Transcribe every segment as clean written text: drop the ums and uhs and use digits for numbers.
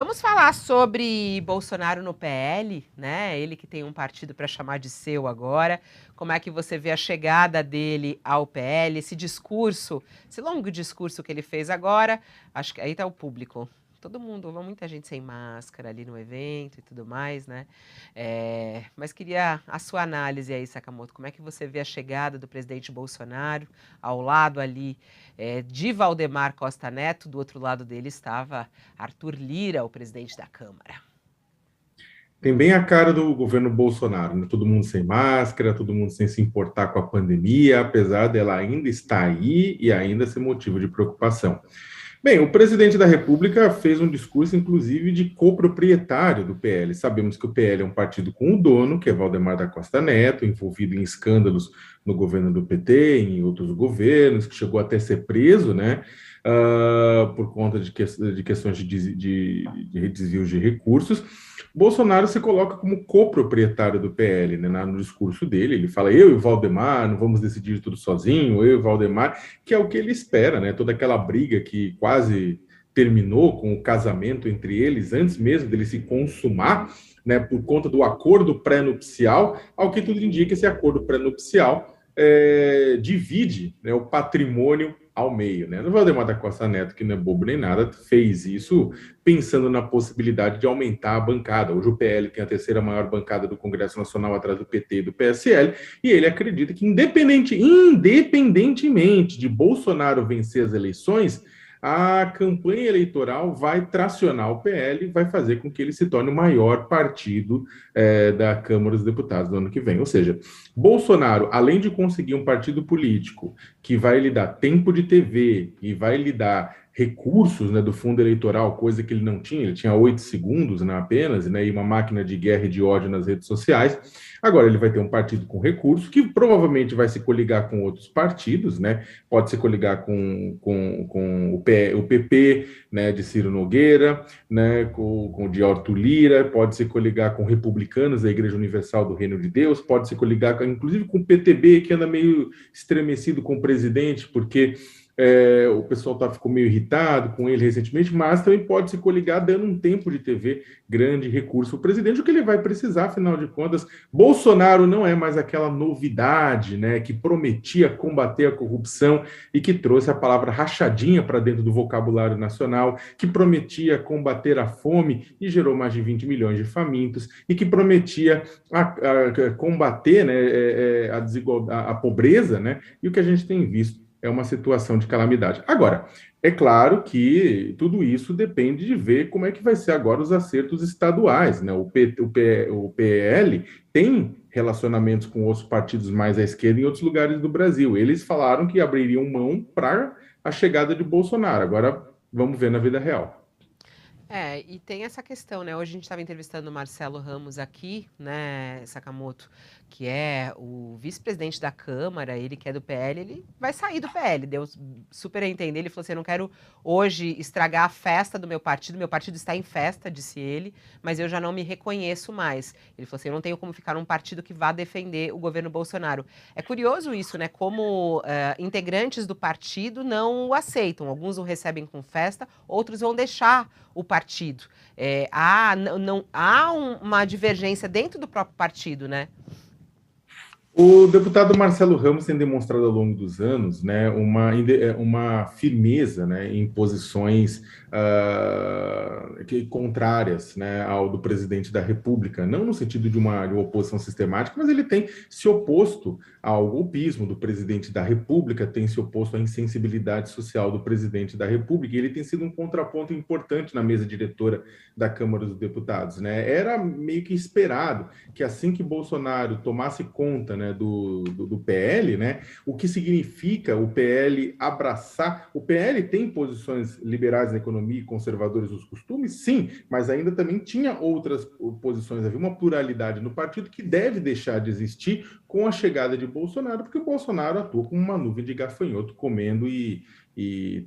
Vamos falar sobre Bolsonaro no PL, né? Ele que tem um partido para chamar de seu agora. Como é que você vê a chegada dele ao PL, esse discurso, esse longo discurso que ele fez agora? Acho que aí está o público. Todo mundo, muita gente sem máscara ali no evento e tudo mais, né? Mas queria a sua análise aí, Sakamoto. Como é que você vê a chegada do presidente Bolsonaro ao lado ali de Valdemar Costa Neto? Do outro lado dele estava Arthur Lira, o presidente da Câmara. Tem bem a cara do governo Bolsonaro, né? Todo mundo sem máscara, todo mundo sem se importar com a pandemia, apesar dela ainda estar aí e ainda ser motivo de preocupação. Bem, o presidente da República fez um discurso, inclusive, de coproprietário do PL. Sabemos que o PL é um partido com o dono, que é Valdemar da Costa Neto, envolvido em escândalos no governo do PT, em outros governos, que chegou até a ser preso, né? Por conta de questões de desvios de recursos. Bolsonaro se coloca como coproprietário do PL, né? No discurso dele, ele fala: eu e o Valdemar não vamos decidir tudo sozinho, eu e o Valdemar, que é o que ele espera, né? Toda aquela briga que quase terminou com o casamento entre eles, antes mesmo dele se consumar, né? Por conta do acordo pré-nupcial, ao que tudo indica, esse acordo pré-nupcial divide, né, o patrimônio ao meio, né? O Valdemar da Costa Neto, que não é bobo nem nada, fez isso pensando na possibilidade de aumentar a bancada. Hoje o PL tem a terceira maior bancada do Congresso Nacional, atrás do PT e do PSL, e ele acredita que independentemente de Bolsonaro vencer as eleições, a campanha eleitoral vai tracionar o PL, vai fazer com que ele se torne o maior partido da Câmara dos Deputados no ano que vem. Ou seja, Bolsonaro, além de conseguir um partido político que vai lhe dar tempo de TV e vai lhe dar recursos, né, do fundo eleitoral, coisa que ele não tinha, ele tinha 8 segundos, né, apenas, né, e uma máquina de guerra e de ódio nas redes sociais. Agora ele vai ter um partido com recursos, que provavelmente vai se coligar com outros partidos, né, pode se coligar com o PP, né, de Ciro Nogueira, né, com o de Arthur Lira, pode se coligar com republicanos da Igreja Universal do Reino de Deus, pode se coligar inclusive com o PTB, que anda meio estremecido com o presidente, porque o pessoal ficou meio irritado com ele recentemente, mas também pode se coligar dando um tempo de TV grande, recurso ao presidente, o que ele vai precisar, afinal de contas. Bolsonaro não é mais aquela novidade, né, que prometia combater a corrupção e que trouxe a palavra rachadinha para dentro do vocabulário nacional, que prometia combater a fome e gerou mais de 20 milhões de famintos, e que prometia combater, né, a desigualdade, a pobreza, né, e o que a gente tem visto é uma situação de calamidade. Agora, é claro que tudo isso depende de ver como é que vai ser agora os acertos estaduais, né? O PL tem relacionamentos com outros partidos mais à esquerda em outros lugares do Brasil. Eles falaram que abririam mão para a chegada de Bolsonaro. Agora, vamos ver na vida real. E tem essa questão, né? Hoje a gente estava entrevistando o Marcelo Ramos aqui, né, Sakamoto, que é o vice-presidente da Câmara, ele que é do PL, ele vai sair do PL, deu super a entender, ele falou assim, eu não quero hoje estragar a festa do meu partido está em festa, disse ele, mas eu já não me reconheço mais. Ele falou assim, eu não tenho como ficar num partido que vá defender o governo Bolsonaro. É curioso isso, né, como integrantes do partido não o aceitam, alguns o recebem com festa, outros vão deixar o partido. Há uma divergência dentro do próprio partido, né? O deputado Marcelo Ramos tem demonstrado ao longo dos anos, né, uma firmeza, né, em posições contrárias, né, ao do presidente da República, não no sentido de uma oposição sistemática, mas ele tem se oposto ao golpismo do presidente da República, tem se oposto à insensibilidade social do presidente da República, e ele tem sido um contraponto importante na mesa diretora da Câmara dos Deputados, né? Era meio que esperado que assim que Bolsonaro tomasse conta, né, do PL, né, o que significa o PL abraçar. O PL tem posições liberais na economia e conservadores nos costumes, sim, mas ainda também tinha outras posições. Havia uma pluralidade no partido que deve deixar de existir com a chegada de Bolsonaro, porque o Bolsonaro atua como uma nuvem de gafanhoto comendo e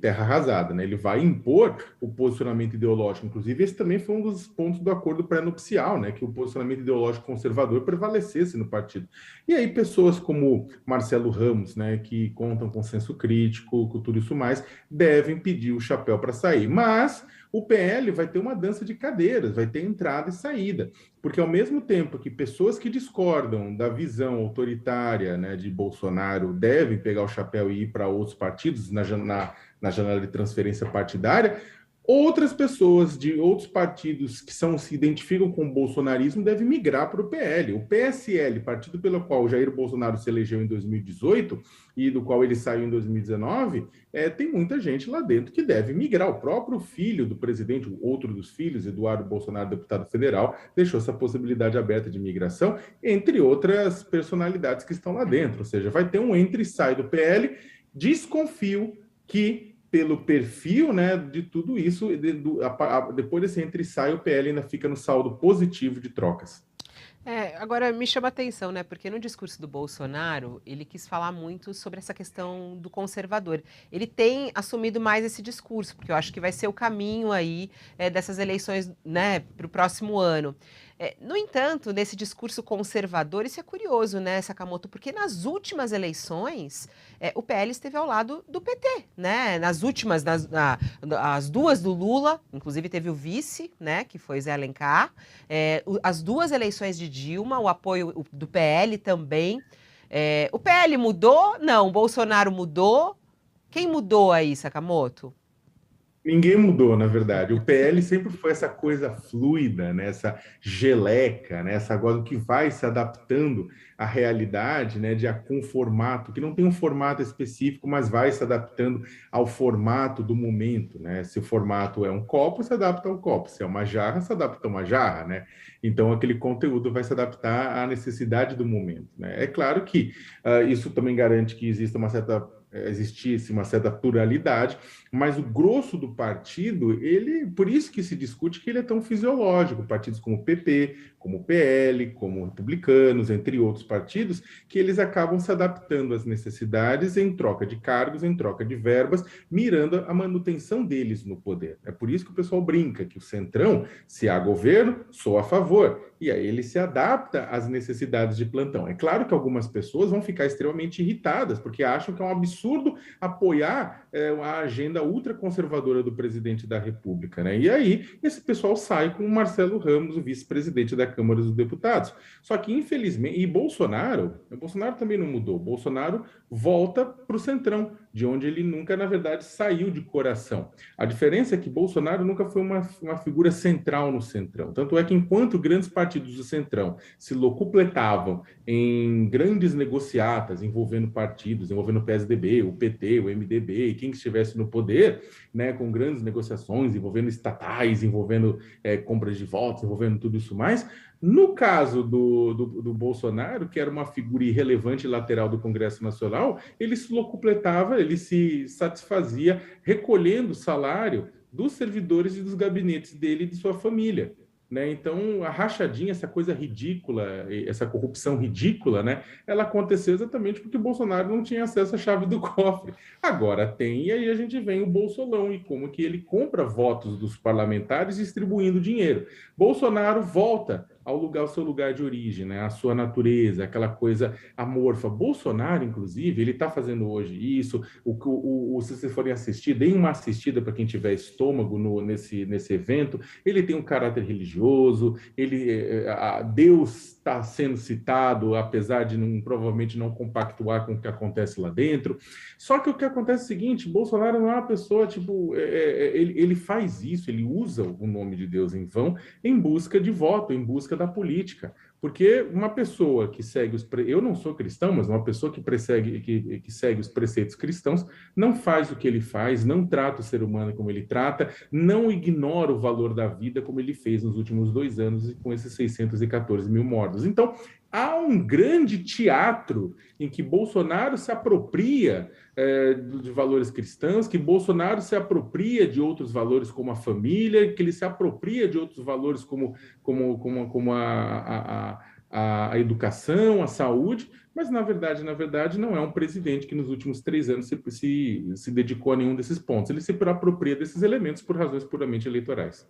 terra arrasada, né? Ele vai impor o posicionamento ideológico. Inclusive, esse também foi um dos pontos do acordo pré-nupcial, né? Que o posicionamento ideológico conservador prevalecesse no partido. E aí, pessoas como Marcelo Ramos, né? Que contam com senso crítico, com tudo isso mais, devem pedir o chapéu para sair. Mas O PL vai ter uma dança de cadeiras, vai ter entrada e saída, porque ao mesmo tempo que pessoas que discordam da visão autoritária, né, de Bolsonaro devem pegar o chapéu e ir para outros partidos na janela de transferência partidária, outras pessoas de outros partidos que se identificam com o bolsonarismo devem migrar para o PL. O PSL, partido pelo qual o Jair Bolsonaro se elegeu em 2018 e do qual ele saiu em 2019, tem muita gente lá dentro que deve migrar. O próprio filho do presidente, outro dos filhos, Eduardo Bolsonaro, deputado federal, deixou essa possibilidade aberta de migração, entre outras personalidades que estão lá dentro. Ou seja, vai ter um entra e sai do PL. Desconfio que pelo perfil, né, de tudo isso, depois desse entra e sai, o PL ainda fica no saldo positivo de trocas. Agora me chama a atenção, né? Porque no discurso do Bolsonaro, ele quis falar muito sobre essa questão do conservador. Ele tem assumido mais esse discurso, porque eu acho que vai ser o caminho aí dessas eleições, né, para o próximo ano. No entanto, nesse discurso conservador, isso é curioso, né, Sakamoto? Porque nas últimas eleições, o PL esteve ao lado do PT, né? Nas últimas, as duas do Lula, inclusive teve o vice, né, que foi Zé Alencar. As duas eleições de Dilma, o apoio do PL também. O PL mudou? Não, o Bolsonaro mudou. Quem mudou aí, Sakamoto? Ninguém mudou, na verdade. O PL sempre foi essa coisa fluida, né? Essa geleca, né? Essa coisa que vai se adaptando à realidade, né? Com formato, que não tem um formato específico, mas vai se adaptando ao formato do momento, né? Se o formato é um copo, se adapta ao copo. Se é uma jarra, se adapta a uma jarra, né? Então, aquele conteúdo vai se adaptar à necessidade do momento, né? É claro que isso também garante que exista existisse uma certa pluralidade, mas o grosso do partido, por isso que se discute que ele é tão fisiológico, partidos como o PP, como o PL, como republicanos, entre outros partidos, que eles acabam se adaptando às necessidades em troca de cargos, em troca de verbas, mirando a manutenção deles no poder. É por isso que o pessoal brinca que o Centrão, se há governo, sou a favor. E aí ele se adapta às necessidades de plantão. É claro que algumas pessoas vão ficar extremamente irritadas, porque acham que é um absurdo apoiar a agenda ultraconservadora do presidente da República, né? E aí esse pessoal sai com o Marcelo Ramos, o vice-presidente da Câmara dos Deputados. Só que, infelizmente, e Bolsonaro também não mudou. Bolsonaro volta para o Centrão, de onde ele nunca, na verdade, saiu de coração. A diferença é que Bolsonaro nunca foi uma figura central no Centrão. Tanto é que, enquanto grandes partidos do Centrão se locupletavam em grandes negociatas envolvendo partidos, envolvendo o PSDB, o PT, o MDB e quem estivesse no poder, né, com grandes negociações envolvendo estatais, envolvendo compras de votos, envolvendo tudo isso mais. No caso do Bolsonaro, que era uma figura irrelevante lateral do Congresso Nacional, ele se locupletava, ele se satisfazia recolhendo o salário dos servidores e dos gabinetes dele e de sua família. Né? Então, a rachadinha, essa coisa ridícula, essa corrupção ridícula, né? Ela aconteceu exatamente porque o Bolsonaro não tinha acesso à chave do cofre. Agora tem, e aí a gente vem o Bolsolão e como que ele compra votos dos parlamentares distribuindo dinheiro. Bolsonaro volta ao seu lugar de origem, né? A sua natureza, aquela coisa amorfa. Bolsonaro, inclusive, ele está fazendo hoje isso. Se vocês forem assistir, deem uma assistida para quem tiver estômago nesse evento. Ele tem um caráter religioso, Deus está sendo citado, apesar de provavelmente não compactuar com o que acontece lá dentro. Só que o que acontece é o seguinte, Bolsonaro não é uma pessoa, ele faz isso, ele usa o nome de Deus em vão em busca de voto, em busca da política. Porque uma pessoa que segue eu não sou cristão, mas uma pessoa que segue os preceitos cristãos não faz o que ele faz, não trata o ser humano como ele trata, não ignora o valor da vida como ele fez nos últimos 2 anos com esses 614 mil mortos. Então, há um grande teatro em que Bolsonaro se apropria de valores cristãos, que Bolsonaro se apropria de outros valores como a família, que ele se apropria de outros valores como a educação, a saúde, mas na verdade não é um presidente que nos últimos 3 anos se dedicou a nenhum desses pontos. Ele se apropria desses elementos por razões puramente eleitorais.